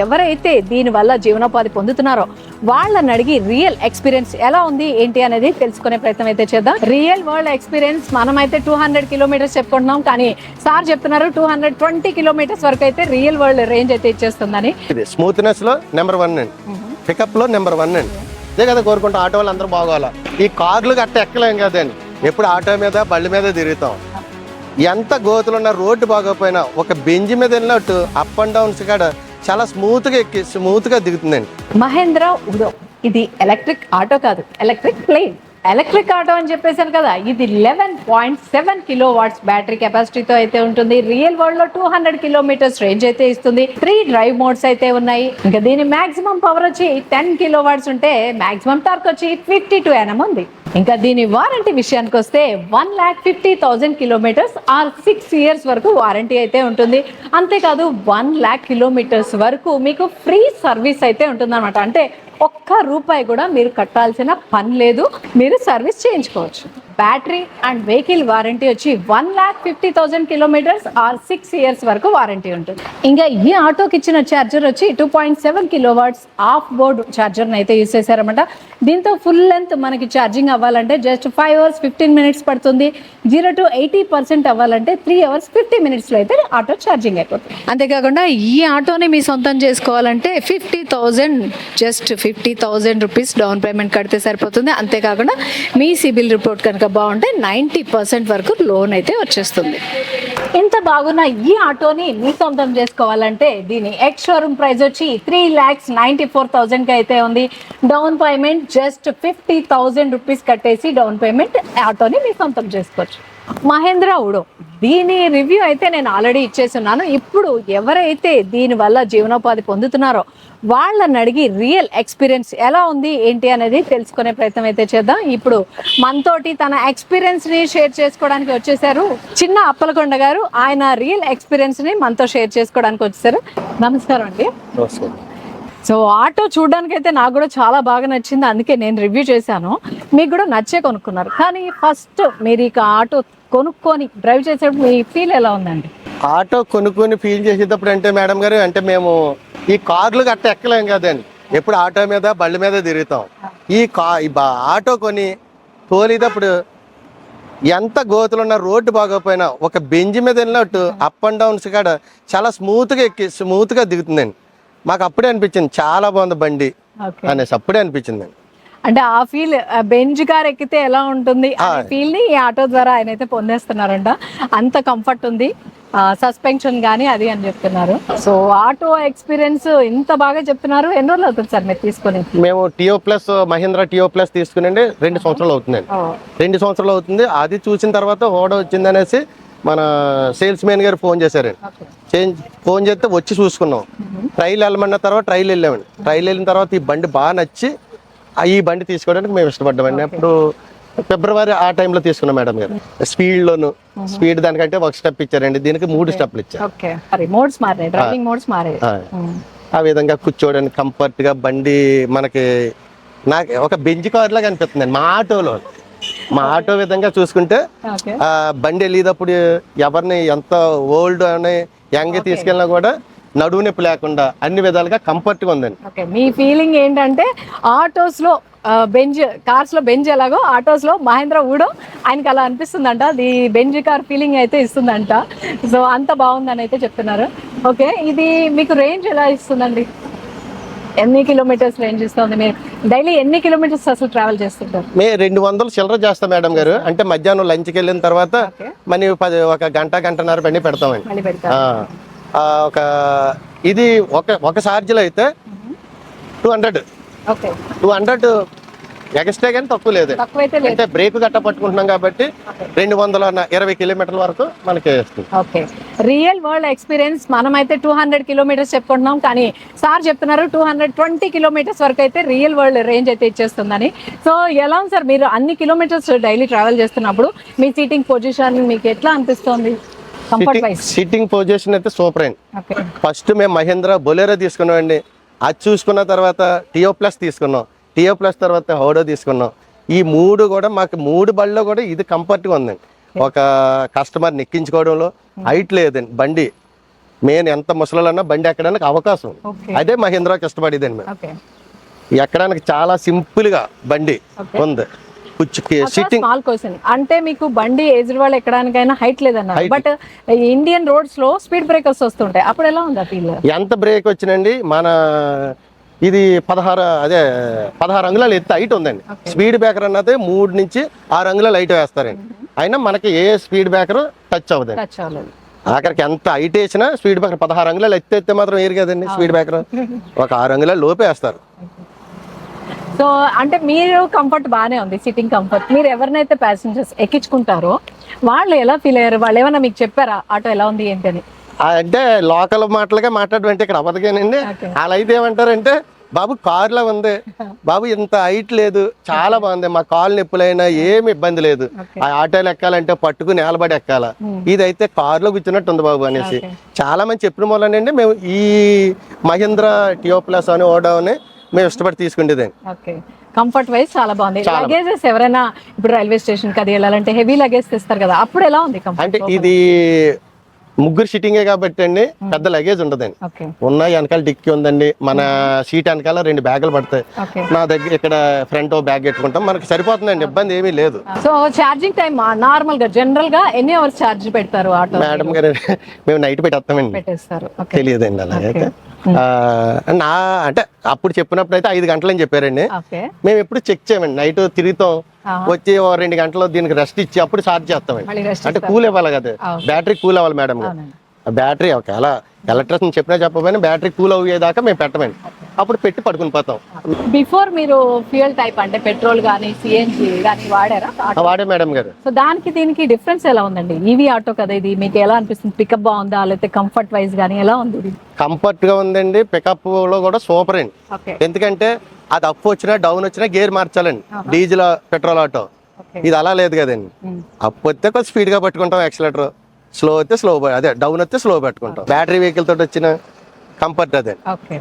ఎవరైతే దీనివల్ల జీవనోపాధి పొందుతున్నారో వాళ్ళని అడిగి రియల్ ఎక్స్పీరియన్స్ ఎలా ఉంది ఏంటి అనేది తెలుసుకునే ప్రయత్నం అయితే చేద్దాం. రియల్ వరల్డ్ ఎక్స్పీరియన్స్ మనమైతే 200 కిలోమీటర్స్ చెప్పుకుంటున్నాం, కానీ సార్ చెప్తున్నారు 220 కిలోమీటర్స్ వరకు అయితే రియల్ వరల్డ్ రేంజ్ అయితే ఇచ్చేస్తుందని. స్మూత్నెస్ లో నెంబర్ 1 అండి, పికప్ లో నెంబర్ 1 అండి. ఇదే కదా కోరుకుంటాం, ఆటో వాళ్ళు అందరూ బాగోవాలా. ఈ కార్లు గట్ట ఎక్కలేం కదండి, ఎప్పుడు ఆటో మీద బళ్ళ మీద తిరుగుతాం. ఎంత గోతులు ఉన్న రోడ్డు బాగోపోయినా ఒక బెంజ్ మీద వెళ్ళినట్టు అప్ అండ్ డౌన్స్ కాడ చాలా స్మూత్గా ఎక్కి స్మూత్గా దిగుతుందండి. మహేంద్ర ఉడో ఇది ఎలక్ట్రిక్ ఆటో కాదు, ఎలక్ట్రిక్ ప్లేన్. ఎలక్ట్రిక్ ఆటో అని చెప్పేసాను కదా, ఇది 11.7 కిలో వాట్స్ బ్యాటరీ కెపాసిటీతో అయితే ఉంటుంది. రియల్ వరల్డ్ లో 200 కిలోమీటర్స్ రేంజ్ అయితే ఇస్తుంది. 3 డ్రైవ్ మోడ్స్ అయితే ఉన్నాయి. ఇంకా దీని మాక్సిమం పవర్ వచ్చి 10 కిలో వాట్స్ ఉంటే మాక్సిమం టార్క్ వచ్చి 52 Nm ఉంది. ఇంకా దీని వారంటీ విషయానికి వస్తే 1,50,000 కిలోమీటర్స్ ఆర్ 6 ఇయర్స్ వరకు వారంటీ అయితే ఉంటుంది. అంతేకాదు 1,00,000 కిలోమీటర్స్ వరకు మీకు ఫ్రీ సర్వీస్ అయితే ఉంటుంది అనమాట. అంటే ఒక్క రూపాయి కూడా మీరు కట్టాల్సిన పని లేదు, మీరు సర్వీస్ చేయించుకోవచ్చు. బ్యాటరీ అండ్ వెహికల్ వారంటీ వచ్చి 1,50,000 కిలోమీటర్స్ ఆర్ 6 ఇయర్స్ వరకు వారంటీ ఉంటుంది. ఇంకా ఈ ఆటోకి ఇచ్చిన ఛార్జర్ వచ్చి 2.7 కిలో వాట్స్ ఆఫ్ బోర్డ్ ఛార్జర్ని అయితే యూజ్ చేశారన్నమాట. దీంతో ఫుల్ లెంత్ మనకి ఛార్జింగ్ అవ్వాలంటే జస్ట్ 5 hours 15 minutes పడుతుంది. 0 to 80% అవ్వాలంటే 3 hours 50 minutes లో అయితే ఆటో ఛార్జింగ్ అయిపోతుంది. అంతేకాకుండా ఈ ఆటోని మీ సొంతం చేసుకోవాలంటే 50,000 జస్ట్ 50,000 రూపీస్ డౌన్ పేమెంట్ కడితే సరిపోతుంది. అంతేకాకుండా మీ సిబిల్ రిపోర్ట్ కనుక బాగుంటే 90% వరకు లోన్ అయితే వచ్చేస్తుంది. ఇంత బాగున్న ఈ ఆటోని మీ సొంతం చేసుకోవాలంటే దీని ఎక్స్ షోరూమ్ ప్రైస్ వచ్చి 3,94,000 అయితే ఉంది. డౌన్ పేమెంట్ జస్ట్ 50,000 రూపీస్ కట్టేసి డౌన్ పేమెంట్ ఆటోని మీ సొంతం చేసుకోవచ్చు. మహేంద్ర ఉడో దీని రివ్యూ అయితే నేను ఆల్రెడీ ఇచ్చేస్తున్నాను. ఇప్పుడు ఎవరైతే దీనివల్ల జీవనోపాధి పొందుతున్నారో వాళ్ళని అడిగి రియల్ ఎక్స్పీరియన్స్ ఎలా ఉంది ఏంటి అనేది తెలుసుకునే ప్రయత్నం అయితే చేద్దాం. ఇప్పుడు మనతోటి తన ఎక్స్పీరియన్స్ ని షేర్ చేసుకోవడానికి వచ్చేసారు చిన్న అప్పలకొండ గారు. ఆయన రియల్ ఎక్స్పీరియన్స్ ని మనతో షేర్ చేసుకోవడానికి వచ్చేసారు. నమస్కారం అండి. సో ఆటో చూడడానికి అయితే నాకు కూడా చాలా బాగా నచ్చింది, అందుకే నేను రివ్యూ చేశాను. మీకు కూడా నచ్చే కొనుక్కున్నారు, కానీ ఫస్ట్ మీరు ఇక ఆటో కొనుక్కొని డ్రైవ్ చేసేటప్పుడు మీ ఫీల్ ఎలా ఉందండి? ఆటో కొనుక్కొని ఫీల్ చేసేటప్పుడు అంటే మేడం గారు, అంటే మేము ఈ కార్లు గట్ట ఎక్కలేం కదండి, ఎప్పుడు ఆటో మీద బళ్ళ మీద తిరుగుతాం. ఈ ఆటో కొని తోలేటప్పుడు ఎంత గోతులున్న రోడ్డు బాగోపోయినా ఒక బెంజ్ మీద వెళ్ళినట్టు అప్ అండ్ డౌన్స్ కాడ చాలా స్మూత్గా ఎక్కి స్మూత్గా దిగుతుందండి. మాకు అప్పుడే అనిపించింది చాలా బాగుంది బండి అనేసి అప్పుడే అనిపించింది. అంటే ఆ ఫీల్ బెంజ్ కార్ ఎక్కితే ఎలా ఉంటుంది ఆ ఫీల్ ని ఈ ఆటో ద్వారా ఆయన అయితే పొందేస్తున్నారంట. అంత కంఫర్ట్ ఉంది, సస్పెన్షన్ గానీ అది అని చెప్తున్నారు. సో ఆటో ఎక్స్పీరియన్స్ ఇంత బాగా చెప్తున్నారు. ఎన్ని రోజులు అవుతుంది సార్ మీరు తీసుకుని? మేము టియో ప్లస్ మహీంద్రా టియో ప్లస్ తీసుకునండి 2 సంవత్సరాలు అవుతుందండి. 2 సంవత్సరాలు అవుతుంది. అది చూసిన తర్వాత హోడా వచ్చింది అనేసి మన సేల్స్ మ్యాన్ గారు ఫోన్ చేశారండి. ఫోన్ చేస్తే వచ్చి చూసుకున్నాం. ట్రైల్ వెళ్ళమన్న తర్వాత ట్రైల్ వెళ్ళామండి. ట్రైల్ వెళ్ళిన తర్వాత ఈ బండి బాగా నచ్చి ఈ బండి తీసుకోవడానికి మేము ఇష్టపడ్డామండి. అప్పుడు ఫిబ్రవరి ఆ టైంలో తీసుకున్నాం మేడం గారు. స్పీడ్ దానికంటే 1 స్టెప్ ఇచ్చారండి, దీనికి 3 స్టెప్లు ఇచ్చారు. ఆ విధంగా కూర్చోవడానికి కంఫర్ట్ గా బండి మనకి నాకు ఒక బెంజ్ కార్ లాగా అనిపిస్తుందండి. మా ఆటో విధంగా చూసుకుంటే ఆ బండి వెళ్ళేటప్పుడు ఎవరిని ఎంత ఓల్డ్ అని యంగ్ తీసుకెళ్ళినా కూడా నడువు నొప్పి లేకుండా అన్ని విధాలుగా కంఫర్ట్ గా ఉందండి. మీ ఫీలింగ్ ఏంటంటే ఆటోస్ లో బెంజ్ కార్స్ లో బెంజ్ ఎలాగో ఆటోస్ లో మహేంద్ర ఊడో ఆయనకి అలా అనిపిస్తుందంట. అది బెంజ్ కార్ ఫీలింగ్ అయితే ఇస్తుందంట. సో అంత బాగుందని అయితే చెప్తున్నారు. ఓకే, ఇది మీకు రేంజ్ ఎలా ఇస్తుందండి? ఎన్ని కిలోమీటర్స్ రేంజ్ ఇస్తుంది? మీరు డైలీ ఎన్ని కిలోమీటర్స్ అసలు ట్రావెల్ చేస్తుంటారు? మేము 200 చిల్లర చేస్తాం మేడం గారు. అంటే మధ్యాహ్నం లంచ్కి వెళ్ళిన తర్వాత మనీ ఒక గంటన్నర బండి పెడతామండి. ఇది ఒక ఛార్జీలో అయితే 200 ఎక్స్ట్రా కానీ తక్కువ లేదు. అంటే బ్రేక్ గట్ట పట్టుకుంటున్నాం కాబట్టి 220 కిలోమీటర్ల వరకు మనకి వస్తుంది. ఓకే, రియల్ వరల్డ్ ఎక్స్పీరియన్స్ మనమైతే 200 కిలోమీటర్స్ చెప్పుకుంటున్నాం, కానీ సార్ చెప్తున్నారు 220 కిలోమీటర్స్ వరకు అయితే రియల్ వరల్డ్ రేంజ్ అయితే ఇచ్చేస్తుందని. సో ఎలా ఉంది సార్, మీరు అన్ని కిలోమీటర్స్ డైలీ ట్రావెల్ చేస్తున్నప్పుడు మీ సీటింగ్ పొజిషన్ మీకు ఎట్లా అనిపిస్తుంది? సీటింగ్ పొజిషన్ అయితే సూపర్ అండి. ఫస్ట్ మేము మహేంద్ర బొలెరో తీసుకున్నామండి. అది చూసుకున్న తర్వాత టియో ప్లస్ తీసుకున్నాం. టియో ప్లస్ తర్వాత హోడో తీసుకున్నాం. ఈ 3 కూడా మాకు 3 బళ్ళలో కూడా ఇది కంఫర్ట్గా ఉందండి. ఒక కస్టమర్ని ఎక్కించుకోవడంలో హైట్ లేదండి. బండి మెయిన్ ఎంత ముసలన్నా బండి ఎక్కడానికి అవకాశం ఉంది. ఓకే అదే మహీంద్రాకి ఇష్టపడేదండి మేము. ఓకే ఎక్కడానికి చాలా సింపుల్ గా బండి ఉంది. సిట్టింగ్ స్మాల్ క్వశ్చన్, అంటే మీకు బండి ఏజ్డ్ వాళ్ళు ఎక్కడానికైనా హైట్ లేదన్నారు, బట్ ఇండియన్ రోడ్స్ లో స్పీడ్ బ్రేకర్స్ వస్తుంటాయి, అప్పుడు ఎలా ఉంది ఆ ఫీల్? ఎంత బ్రేక్ వచ్చినండి, మన ఇది 16 అంగుళాలు ఎత్తు హైట్ ఉందండి. స్పీడ్ బ్రేకర్ అన్నది 3 నుంచి 6 అంగుళాలు హైట్ వేస్తారండి. అయినా మనకి ఏ స్పీడ్ బ్రేకర్ టచ్ అవ్వదండి. టచ్ అవ్వలేదు. ఆఖరికి ఎంత హైట్ వేసినా స్పీడ్ బ్రేకర్ 16 అంగుళాలు ఎత్తే మాత్రం వేరు కదండి. స్పీడ్ బ్రేకర్ ఒక 6 అంగుళాలు లోపే వేస్తారు. సో అంటే మీరు కంఫర్ట్ బాగానే ఉంది, సిట్టింగ్ కంఫర్ట్. మీరు ఎవరినైతే ప్యాసింజర్స్ ఎక్కించుకుంటారో వాళ్ళు ఎలా ఫీల్ అయ్యారు? వాళ్ళు ఏమైనా మీకు చెప్పారా ఆటో ఎలా ఉంది ఏంటి అని? అంటే లోకల్ మాటలుగా మాట్లాడమంటే ఇక్కడ అవ్వదుగానండి. అలా అయితే ఏమంటారంటే, బాబు కారులో ఉంది బాబు, ఇంత హైట్ లేదు, చాలా బాగుంది, మా కాలు నొప్పులైనా ఏమి ఇబ్బంది లేదు, ఆ ఆటోలు ఎక్కాలంటే పట్టుకుని నిలబడి ఎక్కాల, ఇదైతే కారులో కూర్చున్నట్టు ఉంది బాబు అనేసి చాలా మంది చెప్పిన మూలనండి మేము ఈ మహీంద్రా టియో ప్లస్ అని ఓడో అని మేము ఇష్టపడి తీసుకుంటేదండి. ఓకే, కంఫర్ట్ వైజ్ చాలా బాగుంది. లగేజెస్ ఎవరైనా ఇప్పుడు రైల్వే స్టేషన్ కి అది వెళ్ళాలంటే హెవీ లగేజ్ తెస్తారు కదా, అప్పుడు ఎలా ఉంది కంఫర్ట్? అంటే ఇది ముగ్గురు సిట్టింగే కాబట్టి అండి పెద్ద లగేజ్ ఉండదండి. ఉన్న వెనకాల డిక్కి ఉందండి, మన సీట్ వెనకాల 2 బ్యాగులు పడతాయి. నా దగ్గర ఇక్కడ ఫ్రంట్ బ్యాగ్ పెట్టుకుంటాం, మనకి సరిపోతుందండి, ఇబ్బంది ఏమీ లేదు. సో ఛార్జింగ్ టైం నార్మల్ గా జనరల్ గా ఎన్ని అవర్స్ ఛార్జ్ పెడతారు ఆటో? మేడం గారు మేము నైట్ పెట్టేస్తామండి, పెట్టేస్తారు. తెలియదండి అలాగైతే. అంటే అప్పుడు చెప్పినప్పుడు అయితే 5 గంటలని చెప్పారండి. మేము ఎప్పుడు చెక్ చేయమండి, నైట్ తిరుగుతాం, వచ్చి 2 గంటలు దీనికి రెస్ట్ ఇచ్చి అప్పుడు ఛార్జ్ చేస్తామండి. అంటే కూల్ ఇవ్వాలి కదా, బ్యాటరీ కూల్ అవ్వాలి మేడం గారు. బ్యాటరీ ఒకవేళ ఎలక్ట్రిసిటీ చెప్పినా చెప్పకపోయినా బ్యాటరీ కూల్ అయ్యేదాకా మేము పెట్టమండి, అప్పుడు పెట్టి పడుకుని పోతాం. బిఫోర్ మీరు ఫ్యూయల్ టైప్ అంటే పెట్రోల్ గానీ సిఎన్జి గానీ వాడారా? వాడే మేడం గారు. సో దానికి దీనికి డిఫరెన్స్ ఎలా ఉందండి? ఈవీ ఆటో కదా ఇది, మీకు ఎలా అనిపిస్తుంది? పికప్ బాగుందా, లేకపోతే కంఫర్ట్ వైజ్ గానీ ఎలా ఉంది? కంఫర్ట్ గా ఉందండి, పికప్ లో కూడా సూపర్ అండి. ఎందుకంటే అది అప్ వచ్చినా డౌన్ వచ్చినా గేర్ మార్చాలండి. డీజిల్ పెట్రోల్ ఆటో ఇది అలా లేదు కదండి, అప్ వస్తే కొంచెం స్పీడ్ గా పట్టుకుంటాం, యాక్సిలేటర్ స్లో అయితే స్లో, అదే డౌన్ అయితే స్లో పెట్టుకుంటాం. బ్యాటరీ వెహికల్ తోటి వచ్చిన కంఫర్ట్ అదే. Okay,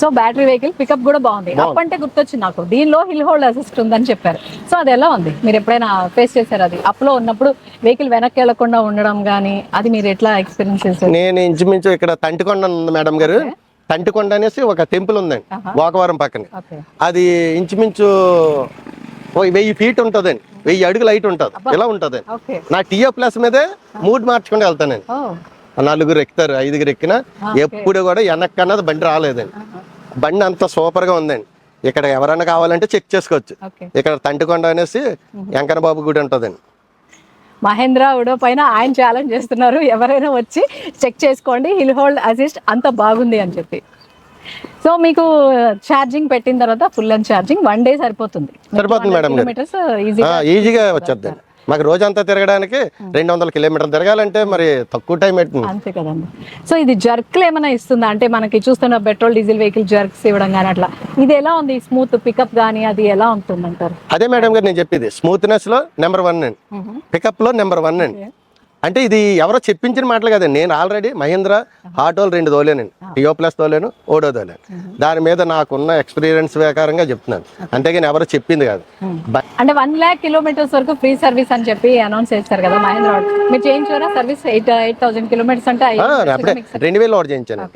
so battery vehicle pickup కూడా బాగుంది. అప్ అంటే గుర్తొచ్చింది నాకు, దీనిలో హిల్ హోల్డ్ అసిస్ట్ ఉందని చెప్పారు. సో అది ఎలా ఉంది, మీరు ఎప్పుడైనా ఫేస్ చేశారు? అది అప్ లో ఉన్నప్పుడు వెహికల్ వెనక్కి వెళ్లకుండా ఉండడం గానీ అది మీరు ఎట్లా ఎక్స్పీరియన్స్ చేశారు? నేను ఇంచుమించు ఇక్కడ తంటికొండ ఉంది మేడం గారు, తంటికొండ అనేసి ఒక టెంపుల్ ఉందండి వాకవరం పక్కన. అది ఇంచుమించు 1000 ఫీట్ ఉంటదండి, 1000 అడుగులు హైట్ ఉంటది, ఇలా ఉంటది. నా టియో ప్లస్ మీదే 3 మార్చుకుంటూ వెళ్తానండి. 4 ఎక్కుతారు, 5 ఎక్కినా ఎప్పుడు కూడా వెనక్కన్నది బండి రాలేదండి. బండి అంత సూపర్ గా ఉందండి. ఇక్కడ ఎవరైనా కావాలంటే చెక్ చేసుకోవచ్చు. ఇక్కడ తంటికొండ అనేసి వెంకన్న బాబు గుడి ఉంటదండి. మహేంద్ర ఉడో పైన ఆయన ఛాలెంజ్ చేస్తున్నారు, ఎవరైనా వచ్చి చెక్ చేసుకోండి, హిల్ హోల్డ్ అసిస్ట్ అంత బాగుంది అని చెప్పి. సో మీకు ఛార్జింగ్ పెట్టిన తర్వాత ఫుల్ అండ్ ఛార్జింగ్ 1 డే సరిపోతుంది మేడం, ఈజీగా వచ్చేది. మాకు రోజంతా తిరగడానికి 200 కిలోమీటర్లు తిరగాలంటే మరి తక్కువ టైం పెట్టింది, అంతే కదండి. సో ఇది జర్క్లు ఏమైనా ఇస్తుందా? అంటే మనకి చూస్తున్న పెట్రోల్ డీజిల్ వెహికల్ జర్క్స్ ఇవ్వడం కానీ అట్లా, ఇది ఎలా ఉంది? స్మూత్ పికప్ కానీ అది ఎలా ఉంటుంది అంటారు? అదే మేడం గారు నేను చెప్పేది, స్మూత్నెస్ లో నెంబర్ 1 అండి, పికప్ లో నెంబర్ 1 అండి. అంటే ఇది ఎవరో చెప్పించిన మాటలు కదండి, నేను ఆల్రెడీ మహీంద్రా ఆటోలు 2 తోలేనండి, టియో ప్లస్ తోలేను, ఓడో తోలేను. దాని మీద నాకున్న ఎక్స్పీరియన్స్ ప్రకారంగా చెప్తున్నాను, అంతేగాని ఎవరో చెప్పింది కాదు. అంటే 1 lakh kilometers వరకు ఫ్రీ సర్వీస్ అని చెప్పి అనౌన్స్ చేస్తారు కదా మహీంద్రా. మీరు చేయించారా సర్వీస్? 8,000 kilometers అంటే అప్పుడే 2000 ఓడి చేయించాను.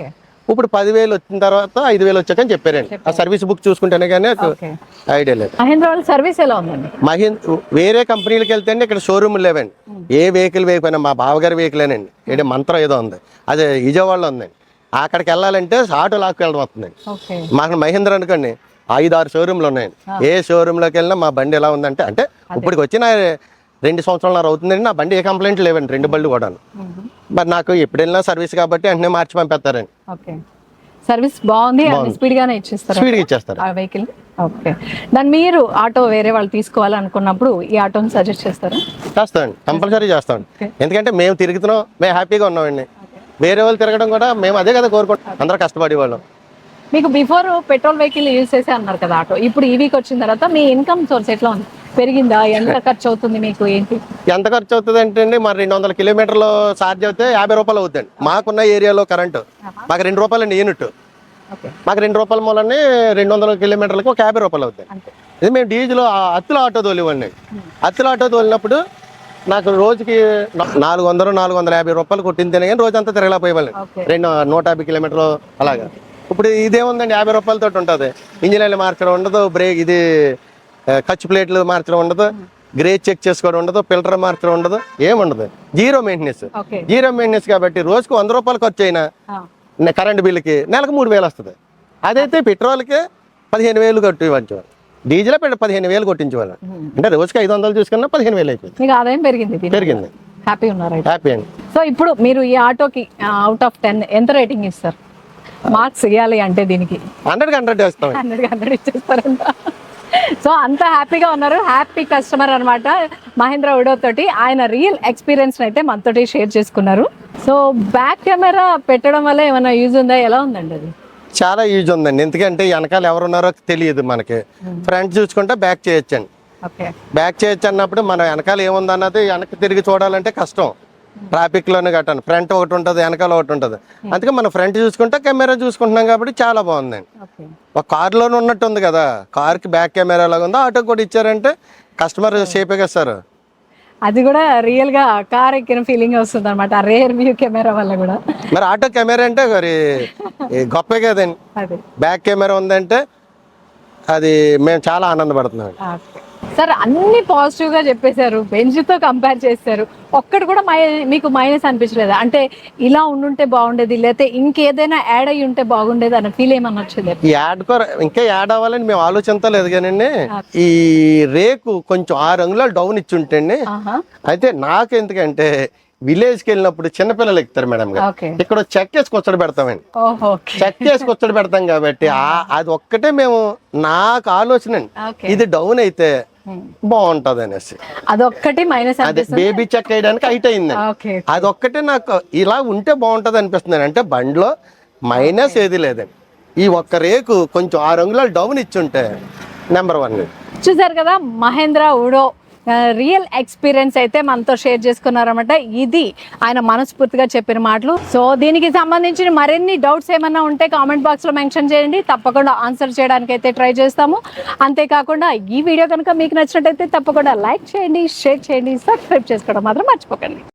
ఇప్పుడు 10,000 వచ్చిన తర్వాత 5,000 వచ్చాకని చెప్పారండి. ఆ సర్వీస్ బుక్ చూసుకుంటేనే కానీ ఐడియా లేదు. మహీంద్రా సర్వీస్ ఎలా ఉందండి? వేరే కంపెనీలకు వెళ్తే ఇక్కడ షోరూమ్ లేవండి, ఏ వెహికల్ వేయకపోయినా మా బావగారి వెహికలేనండి, ఏదో మంత్రం ఏదో ఉంది, అదే విజయవాడలో ఉందండి. అక్కడికి వెళ్ళాలంటే ఆటో లాక్కు వెళ్ళడం వస్తుందండి. మాకు మహీంద్రా అనుకోండి 5-6 షోరూమ్లు ఉన్నాయండి. ఏ షోరూంలోకి వెళ్ళినా మా బండి ఎలా ఉందంటే, అంటే ఇప్పటికి వచ్చిన 2 సంవత్సరాలు అవుతుందండి, నా బండి ఏ కంప్లైంట్ లేవండి, 2 బళ్ళు కూడా. మరి నాకు ఎప్పుడు వెళ్ళినా సర్వీస్ కాబట్టి వెంటనే మార్చి పంపిస్తారండి. సర్వీస్ బాగుంది, స్పీడ్ గానే ఇచ్చేస్తారు, స్పీడ్గా ఇచ్చేస్తారు ఆ వెహికల్. ఓకే, దాన్ని మీరు ఆటో వేరే వాళ్ళు తీసుకోవాలనుకున్నప్పుడు ఈ ఆటోని సజెస్ట్ చేస్తారా? చేస్తామండి, కంపల్సరీ చేస్తామండి. ఎందుకంటే మేము తిరుగుతున్నాం, మేము హ్యాపీగా ఉన్నామండి. వేరే వాళ్ళు తిరగడం కూడా మేము అదే కదా కోరుకుంటాం, అందరూ కష్టపడే వాళ్ళం. మీకు బిఫోర్ పెట్రోల్ వెహికల్ యూజ్ చేసే అన్నారు కదా ఆటో, ఇప్పుడు ఈవీకి వచ్చిన తర్వాత మీ ఇన్కమ్ సోర్స్ ఎట్లా ఉంది? పెరిగిందా? ఎంత ఖర్చు అవుతుంది మీకు? ఏంటి ఎంత ఖర్చు అవుతుంది అంటే అండి, మరి 200 కిలోమీటర్లు ఛార్జ్ అవుతే 50 రూపాయలు అవుతుందండి. మాకున్న ఏరియాలో కరెంటు మాకు 2 రూపాయలు అండి యూనిట్, మాకు 2 రూపాయల మూలనే 200 కిలోమీటర్లకు ఒక 50 రూపాయలు అవుతాయి. ఇది మేము డీజిల్ అత్తుల ఆటో తోలివ్వండి. అత్తుల ఆటో తోలినప్పుడు నాకు రోజుకి 450 రూపాయలు కొట్టింది కానీ రోజంతా తిరగలేకపోయేవాళ్ళని ఓకే 150 కిలోమీటర్లు అలాగా. ఇప్పుడు ఇదేముందండి 50 రూపాయలతో ఉంటుంది. ఇంజిన్ ఆయిల్ మార్చడం ఉండదు, బ్రేక్ ఇది ఖర్చు ప్లేట్లు మార్చడం ఉండదు, గ్రేజ్ చెక్ చేసుకోవడం ఉండదు, ఫిల్టర్ మార్చడం ఉండదు, ఏముండదు. Zero maintenance. Okay zero maintenance కాబట్టి రోజుకు 100 రూపాయలు ఖర్చు అయినా కరెంట్ బిల్లుకి నెలకు 3000 వస్తుంది. అదైతే పెట్రోల్కి 15,000 కొట్టించేవాళ్ళు, డీజిల్ 15,000 కొట్టించేవాళ్ళు. అంటే రోజుకి 500 చూసుకున్నా 15,000 అయిపోయింది. మీకు ఆదాయం పెరిగింది. పెరిగింది. హ్యాపీ ఉన్నారు. హ్యాపీ అండి. సో ఇప్పుడు మీరు ఈ ఆటోకి అవుట్ ఆఫ్ 10 ఎంత రేటింగ్ ఇస్తారు? మార్క్స్ ఇవ్వాలి అంటే దీనికి 100 వేస్తాం. 100 ఇచ్చేస్తారంట. సో అంత హ్యాపీగా ఉన్నారు, హ్యాపీ కస్టమర్ అన్నమాట మహేంద్ర ఉడో తోటి. ఆయన రియల్ ఎక్స్పీరియన్స్ అయితే మనతోటి షేర్ చేసుకున్నారు. సో బ్యాక్ కెమెరా పెట్టడం వల్ల ఏమైనా యూజ్ ఉందా, ఎలా ఉందండి అది? చాలా యూజ్ ఉందండి. ఎందుకంటే వెనకాల ఎవరున్నారో తెలియదు మనకి. ఫ్రంట్ చూసుకుంటే బ్యాక్ చేయొచ్చండి. ఓకే బ్యాక్ చేయొచ్చు అన్నప్పుడు మన వెనకాల ఏముంది అన్నది వెనక్కి తిరిగి చూడాలంటే కష్టం. ట్రాఫిక్ లోనే కట్టాను, ఫ్రంట్ ఒకటి ఉంటుంది, వెనకాల ఒకటి ఉంటుంది. అందుకే మనం ఫ్రంట్ చూసుకుంటే కెమెరా చూసుకుంటున్నాం కాబట్టి చాలా బాగుందండి. ఓకే ఒక కార్లోనే ఉన్నట్టు ఉంది కదా, కార్కి బ్యాక్ కెమెరా లాగా ఉందో ఆటో కూడా ఇచ్చారంటే కస్టమర్ షేపే కదా సార్. అది కూడా రియల్ గా కార్ ఎక్కిన ఫీలింగ్ వస్తుంది అనమాట రేర్ వ్యూ కెమెరా వల్ల కూడా. మరి ఆటో కెమెరా అంటే మరి గొప్పే కదండి. అదే బ్యాక్ కెమెరా ఉందంటే అది మేము చాలా ఆనందపడుతున్నాం. సార్ అన్ని పాజిటివ్ గా చెప్పేశారు, బెంజ్ తో కంపేర్ చేశారు. ఒక్కటి కూడా మీకు మైనస్ అనిపించలేదు? అంటే ఇలా ఉండుంటే బాగుండేది, లేకపోతే ఇంకేదైనా యాడ్ అయ్యి ఉంటే బాగుండేది అన్న ఫీల్ ఏమన్నా వచ్చింది? ఇంకా యాడ్ అవ్వాలని మేము ఆలోచించలేదు కానండి. ఈ రేకు కొంచెం 6 అంగుళాలు డౌన్ ఇచ్చి ఉంటండి. అయితే నాకు ఎందుకంటే విలేజ్కి వెళ్ళినప్పుడు చిన్నపిల్లలు ఎక్కుతారు మేడం గారు, ఇక్కడ చెక్ వేసి కొచ్చడి పెడతామండి. చెక్ వేసి కొచ్చడి పెడతాం కాబట్టి అది ఒక్కటే మేము నాకు ఆలోచన అండి, ఇది డౌన్ అయితే బాగుంటది అనేసి. అదొక్కటి మైనస్. అదే బేబీ చెక్ వేయడానికి హైట్ అయింది, అదొక్కటే నాకు ఇలా ఉంటే బాగుంటది అనిపిస్తుంది. అంటే బండిలో మైనస్ ఏది లేదండి. ఈ ఒక్క రేకు కొంచెం 6 అంగుళాలు డౌన్ ఇచ్చుంటే నెంబర్ 1. చూసారు కదా మహేంద్ర ఉడో రియల్ ఎక్స్పీరియన్స్ అయితే మనతో షేర్ చేసుకున్నారన్నమాట. ఇది ఆయన మనస్ఫూర్తిగా చెప్పిన మాటలు. సో దీనికి సంబంధించిన మరిన్ని డౌట్స్ ఏమన్నా ఉంటే కామెంట్ బాక్స్ లో మెన్షన్ చేయండి, తప్పకుండా ఆన్సర్ చేయడానికి అయితే ట్రై చేస్తాము. అంతేకాకుండా ఈ వీడియో కనుక మీకు నచ్చినట్టయితే తప్పకుండా లైక్ చేయండి, షేర్ చేయండి, సబ్స్క్రైబ్ చేసుకోవడం మాత్రం మర్చిపోకండి.